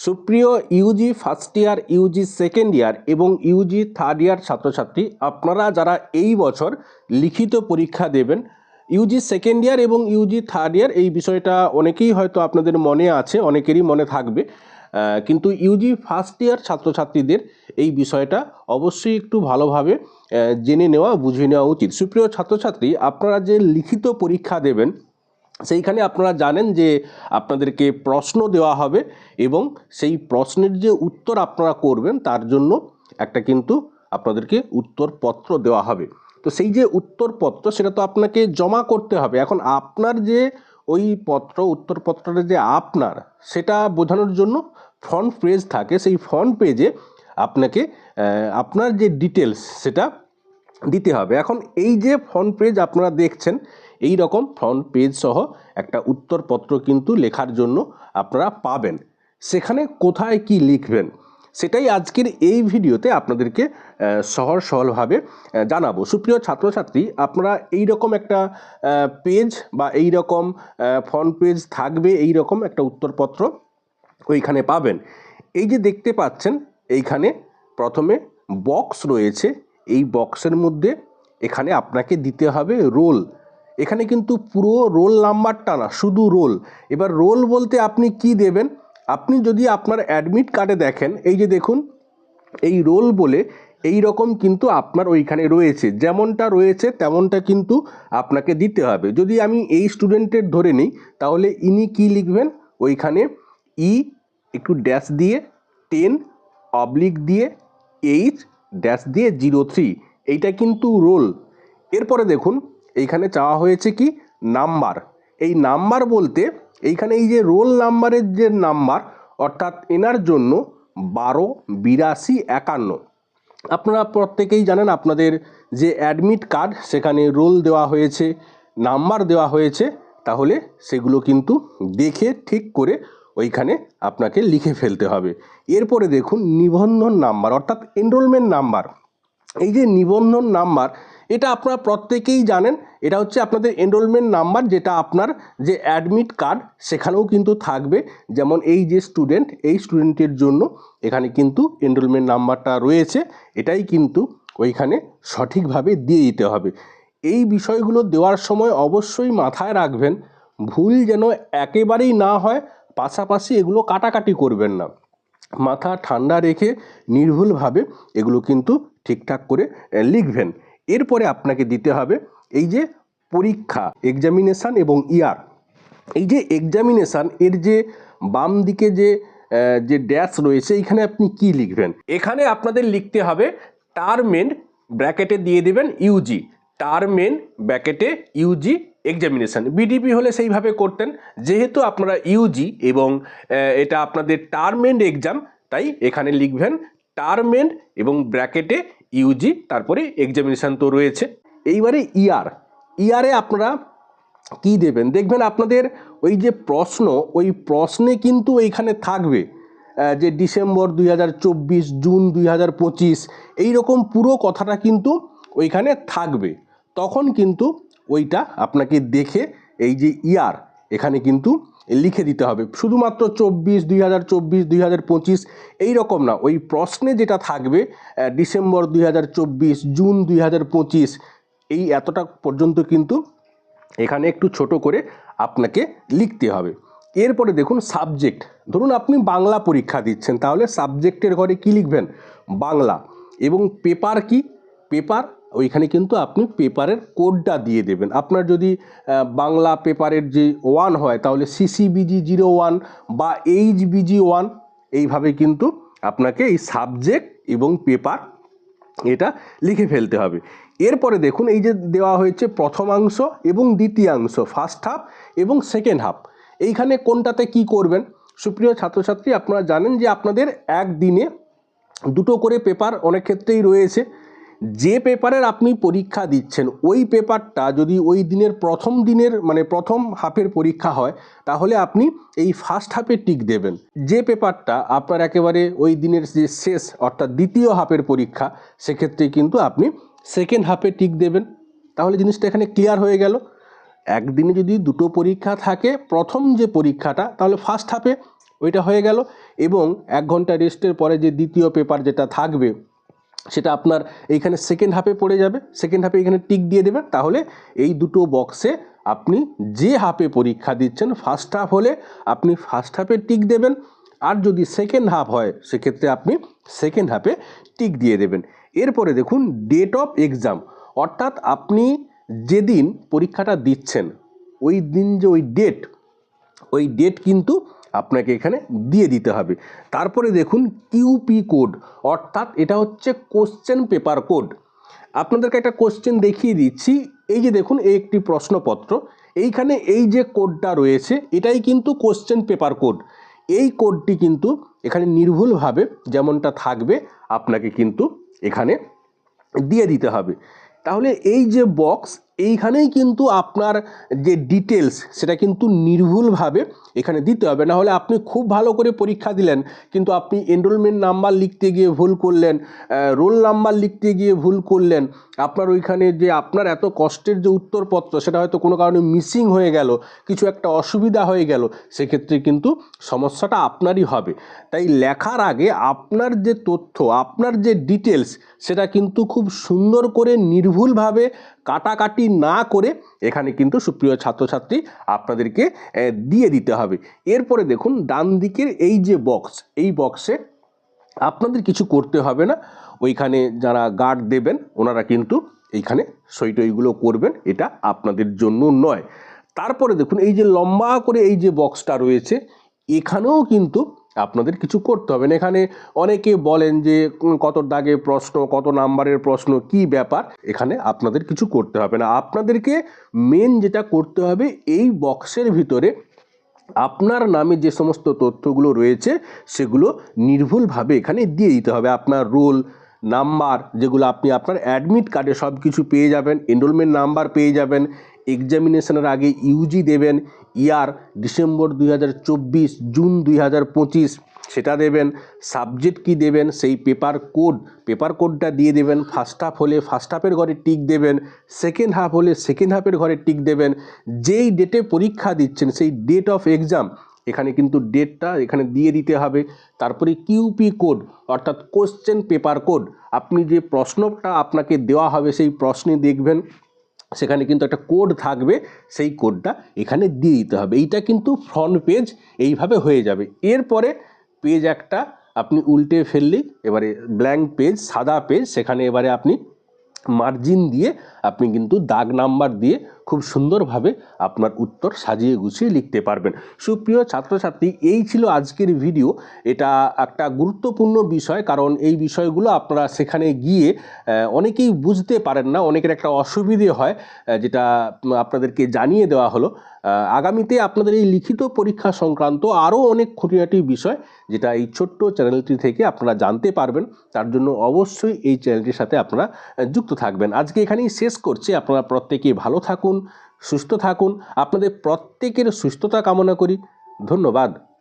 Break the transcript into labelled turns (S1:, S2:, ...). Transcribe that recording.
S1: সুপ্রিয় Yuji first year, Yuji second year এবং Yuji third year ছাত্রছাত্রী, আপনারা যারা এই বছর লিখিত পরীক্ষা দেবেন, ইউজি সেকেন্ড ইয়ার এবং ইউজি থার্ড ইয়ার, এই বিষয়টা অনেকেই হয়তো আপনাদের মনে আছে, অনেকেরই মনে থাকবে, কিন্তু ইউজি ফার্স্ট ইয়ার ছাত্রছাত্রীদের এই বিষয়টা অবশ্যই একটু ভালোভাবে জেনে নেওয়া, বুঝে নেওয়া উচিত। সুপ্রিয় ছাত্রছাত্রী, আপনারা যে লিখিত পরীক্ষা দেবেন সেইখানে আপনারা জানেন যে আপনাদেরকে প্রশ্ন দেওয়া হবে এবং সেই প্রশ্নের যে উত্তর আপনারা করবেন তার জন্য একটা কিন্তু আপনাদেরকে উত্তরপত্র দেওয়া হবে। তো সেই যে উত্তরপত্র সেটা তো আপনাকে জমা করতে হবে। এখন আপনার যে ওই উত্তরপত্রটা যে আপনার, সেটা বোঝানোর জন্য ফ্রন্ট পেজ থাকে। সেই ফ্রন্ট পেজে আপনাকে আপনার যে ডিটেলস সেটা দিতে হবে। এখন এই যে ফ্রন্ট পেজ আপনারা দেখছেন, এই রকম ফ্রন্ট পেজ সহ একটা উত্তরপত্র কিন্তু লেখার জন্য আপনারা পাবেন। সেখানে কোথায় কি লিখবেন সেটাই আজকের এই ভিডিওতে আপনাদেরকে সহজ সরলভাবে জানাবো। সুপ্রিয় ছাত্রছাত্রী, আপনারা এই রকম একটা পেজ বা এই রকম ফ্রন্ট পেজ থাকবে, এই রকম একটা উত্তরপত্র ওইখানে পাবেন। এই যে দেখতে পাচ্ছেন, এইখানে প্রথমে বক্স রয়েছে। এই বক্সের মধ্যে এখানে আপনাকে দিতে হবে রোল। এখানে কিন্তু পুরো রোল নাম্বারটা না, শুধু রোল। এবার রোল বলতে আপনি কি দেবেন? আপনি যদি আপনার অ্যাডমিট কার্ডে দেখেন, এই যে দেখুন, এই রোল বলে এই রকম কিন্তু আপনার ওইখানে রয়েছে, যেমনটা রয়েছে তেমনটা কিন্তু আপনাকে দিতে হবে। যদি আমি এই স্টুডেন্টের ধরে নিই, তাহলে ইনি কি লিখবেন? ওইখানে একটু ড্যাশ দিয়ে 10 অবলিক দিয়ে এইচ ড্যাশ দিয়ে 03, এইটা কিন্তু রোল। এরপরে দেখুন, এইখানে চাওয়া হয়েছে কি নাম্বার। এই নাম্বার বলতে এইখানে এই যে রোল নাম্বারের যে নাম্বার, অর্থাৎ এনার জন্য 12 82 51। আপনারা প্রত্যেকেই জানেন আপনাদের যে অ্যাডমিট কার্ড সেখানে রোল দেওয়া হয়েছে, নাম্বার দেওয়া হয়েছে। তাহলে সেগুলো কিন্তু দেখে ঠিক করে ওইখানে আপনাকে লিখে ফেলতে হবে। এরপরে দেখুন নিবন্ধন নাম্বার, অর্থাৎ এনরোলমেন্ট নাম্বার। এই যে নিবন্ধন নাম্বার, এটা আপনারা প্রত্যেকেই জানেন, এটা হচ্ছে আপনাদের এনরোলমেন্ট নাম্বার, যেটা আপনার যে অ্যাডমিট কার্ড সেখানেও কিন্তু থাকবে। যেমন এই যে স্টুডেন্ট, এই স্টুডেন্টের জন্য এখানে কিন্তু এনরোলমেন্ট নাম্বারটা রয়েছে, এটাই কিন্তু ওইখানে সঠিকভাবে দিয়ে দিতে হবে। এই বিষয়গুলো দেওয়ার সময় অবশ্যই মাথায় রাখবেন, ভুল যেন একেবারেই না হয়। পাশাপাশি এগুলো কাটাকাটি করবেন না, মাথা ঠান্ডা রেখে নির্ভুলভাবে এগুলো কিন্তু ঠিকঠাক করে লিখবেন। এরপরে আপনাকে দিতে হবে এই যে পরীক্ষা, এক্সামিনেশান এবং ইয়ার। এই যে এক্সামিনেশান, এর যে বাম দিকে যে ড্যাশ রয়েছে, এইখানে আপনি কি লিখবেন? এখানে আপনাদের লিখতে হবে টার্ম এন্ড ব্র্যাকেটে দিয়ে দেবেন ইউজি, টার্ম এন্ড ব্র্যাকেটে ইউজি এক্সামিনেশান। বিডিপি হলে সেইভাবে করতেন, যেহেতু আপনারা ইউজি এবং এটা আপনাদের টার্ম এন্ড এক্সাম, তাই এখানে লিখবেন টার্ম এন্ড এবং ব্র্যাকেটে ইউজি, তারপরে এক্সামিনেশান তো রয়েছে। এইবারে ইয়ারে আপনারা কি দেবেন? দেখবেন আপনাদের ওই যে প্রশ্ন, ওই প্রশ্নে কিন্তু এইখানে থাকবে যে ডিসেম্বর 2024, জুন 2025, এইরকম পুরো কথাটা কিন্তু ওইখানে থাকবে। তখন কিন্তু ওইটা আপনাকে দেখে এই যে ইয়ার এখানে কিন্তু লিখে দিতে হবে। শুধুমাত্র 24, 2024, 2025 এই রকম না, ওই প্রশ্নে যেটা থাকবে ডিসেম্বর 2024, জুন 2025, এই এতটা পর্যন্ত কিন্তু এখানে একটু ছোট করে আপনাকে লিখতে হবে। এরপরে দেখুন সাবজেক্ট। ধরুন আপনি বাংলা পরীক্ষা দিচ্ছেন, তাহলে সাবজেক্টের ঘরে কি লিখবেন? বাংলা। এবং পেপার কি? পেপার, ওইখানে কিন্তু আপনি পেপারের কোডটা দিয়ে দেবেন। আপনার যদি বাংলা পেপারের যে 1 হয়, তাহলে CCBG 01 বা HBG 1, এইভাবে কিন্তু আপনাকে এই সাবজেক্ট এবং পেপার এটা লিখে ফেলতে হবে। এরপরে দেখুন এই যে দেওয়া হয়েছে প্রথমাংশ এবং দ্বিতীয়াংশ, ফার্স্ট হাফ এবং সেকেন্ড হাফ। এইখানে কোনটাতে কি করবেন? সুপ্রিয় ছাত্রছাত্রী, আপনারা জানেন যে আপনাদের একদিনে দুটো করে পেপার অনেক ক্ষেত্রেই রয়েছে। যে পেপারের আপনি পরীক্ষা দিচ্ছেন, ওই পেপারটা যদি ওই দিনের প্রথম হাফের পরীক্ষা হয়, তাহলে আপনি এই ফার্স্ট হাফে টিক দেবেন। যে পেপারটা আপনার একেবারে ওই দিনের যে শেষ, অর্থাৎ দ্বিতীয় হাফের পরীক্ষা, সেক্ষেত্রে কিন্তু আপনি সেকেন্ড হাফে টিক দেবেন। তাহলে জিনিসটা এখানে ক্লিয়ার হয়ে গেল। একদিনে যদি দুটো পরীক্ষা থাকে, প্রথম যে পরীক্ষাটা, তাহলে ফার্স্ট হাফে ওইটা হয়ে গেল। এবং 1 ঘন্টা রেস্টের পরে যে দ্বিতীয় পেপার যেটা থাকবে সেটা আপনার এইখানে সেকেন্ড হাফে পড়ে যাবে। সেকেন্ড হাফে এখানে টিক দিয়ে দেবেন। তাহলে এই দুটো বক্সে আপনি যে হাফে পরীক্ষা দিচ্ছেন, ফার্স্ট হাফ হলে আপনি ফার্স্ট হাফে টিক দেবেন, আর যদি সেকেন্ড হাফ হয় সেক্ষেত্রে আপনি সেকেন্ড হাফে টিক দিয়ে দেবেন। এরপরে দেখুন ডেট অফ এক্সাম, অর্থাৎ আপনি যেদিন পরীক্ষাটা দিচ্ছেন ওই দিন যে ওই ডেট কিন্তু আপনাকে এখানে দিয়ে দিতে হবে। তারপরে দেখুন কিউপি কোড, অর্থাৎ এটা হচ্ছে কোশ্চেন পেপার কোড। আপনাদেরকে একটা কোশ্চেন দেখিয়ে দিচ্ছি। এই যে দেখুন এই একটি প্রশ্নপত্র, এইখানে এই যে কোডটা রয়েছে এটাই কিন্তু কোশ্চেন পেপার কোড। এই কোডটি কিন্তু এখানে নির্ভুলভাবে যেমনটা থাকবে আপনাকে কিন্তু এখানে দিয়ে দিতে হবে। তাহলে এই যে বক্স, এইখানেই কিন্তু আপনার যে ডিটেলস সেটা কিন্তু নির্ভুলভাবে এখানে দিতে হবে। না হলে আপনি খুব ভালো করে পরীক্ষা দিলেন কিন্তু আপনি এনরোলমেন্ট নাম্বার লিখতে গিয়ে ভুল করলেন, রোল নাম্বার লিখতে গিয়ে ভুল করলেন, আপনার ওইখানে যে আপনার এত কষ্টের যে উত্তরপত্র সেটা হয়তো কোনো কারণে মিসিং হয়ে গেল, কিছু একটা অসুবিধা হয়ে গেল, সেক্ষেত্রে কিন্তু সমস্যাটা আপনারই হবে। তাই লেখার আগে আপনার যে তথ্য, আপনার যে ডিটেলস সেটা কিন্তু খুব সুন্দর করে নির্ভুলভাবে কাটাকাটি না করে এখানে কিন্তু সুপ্রিয় ছাত্রছাত্রী আপনাদেরকে দিয়ে দিতে হবে। এরপরে দেখুন ডান দিকের এই যে বক্স, এই বক্সে আপনাদের কিছু করতে হবে না। ওইখানে যারা গার্ড দেবেন ওনারা কিন্তু এইখানে সইটইগুলো করবেন, এটা আপনাদের জন্য নয়। তারপরে দেখুন এই যে লম্বা করে এই যে বক্সটা রয়েছে এখানেও কিন্তু আপনাদের কিছু করতে হবে না। এখানে অনেকে বলেন যে কত দাগের প্রশ্ন, কত নাম্বারের প্রশ্ন, কি ব্যাপার, এখানে আপনাদের কিছু করতে হবে না। আপনাদেরকে মেন যেটা করতে হবে এই বক্সের ভিতরে আপনার নামে যে সমস্ত তথ্যগুলো রয়েছে সেগুলো নির্ভুলভাবে এখানে দিয়ে দিতে হবে। আপনার রোল নাম্বার যেগুলো আপনি আপনার অ্যাডমিট কার্ডে সব কিছু পেয়ে যাবেন, এনরোলমেন্ট নাম্বার পেয়ে যাবেন, এক্সামিনেশনের আগে ইউজি দেবেন, ইয়ার ডিসেম্বর 2024 জুন 2025 সেটা দেবেন, সাবজেক্ট কি দেবেন সেই পেপার কোডটা দিয়ে দেবেন। ফার্স্ট হাফ হলে ফার্স্ট হাফের ঘরে টিক দেবেন, সেকেন্ড হাফ হলে সেকেন্ড হাফের ঘরে টিক দেবেন। যেই ডেটে পরীক্ষা দিচ্ছেন সেই ডেট অফ এক্সাম এখানে কিন্তু ডেটটা এখানে দিয়ে দিতে হবে। তারপরে কিউপি কোড অর্থাৎ কোশ্চেন পেপার কোড, আপনি যে প্রশ্নটা আপনাকে দেওয়া হবে সেই প্রশ্নে দেখবেন সেখানে কিন্তু একটা কোড থাকবে, সেই কোডটা এখানে দিয়ে দিতে হবে। এইটা কিন্তু ফ্রন্ট পেজ এইভাবে হয়ে যাবে। এরপরে পেজ একটা আপনি উল্টে ফেললেই এবারে ব্ল্যাঙ্ক পেজ, সাদা পেজ, সেখানে এবারে আপনি মার্জিন দিয়ে আপনি কিন্তু দাগ নাম্বার দিয়ে খুব সুন্দরভাবে আপনার উত্তর সাজিয়ে গুছিয়ে লিখতে পারবেন। সুপ্রিয় ছাত্রছাত্রী, এই ছিল আজকের ভিডিও। এটা একটা গুরুত্বপূর্ণ বিষয়, কারণ এই বিষয়গুলো আপনারা সেখানে গিয়ে অনেকেই বুঝতে পারেন না, অনেকের একটা অসুবিধে হয়, যেটা আপনাদেরকে জানিয়ে দেওয়া হলো। আগামীতে আপনাদের এই লিখিত পরীক্ষা সংক্রান্ত আরও অনেক খুঁটিনাটি বিষয় যেটা এই ছোট্ট চ্যানেলটি থেকে আপনারা জানতে পারবেন, তার জন্য অবশ্যই এই চ্যানেলটির সাথে আপনারা যুক্ত থাকবেন। আজকে এখানেই শেষ করছি। আপনারা প্রত্যেকেই ভালো থাকুন, সুস্থ থাকুন। আপনাদের প্রত্যেকের সুস্থতা কামনা করি। ধন্যবাদ।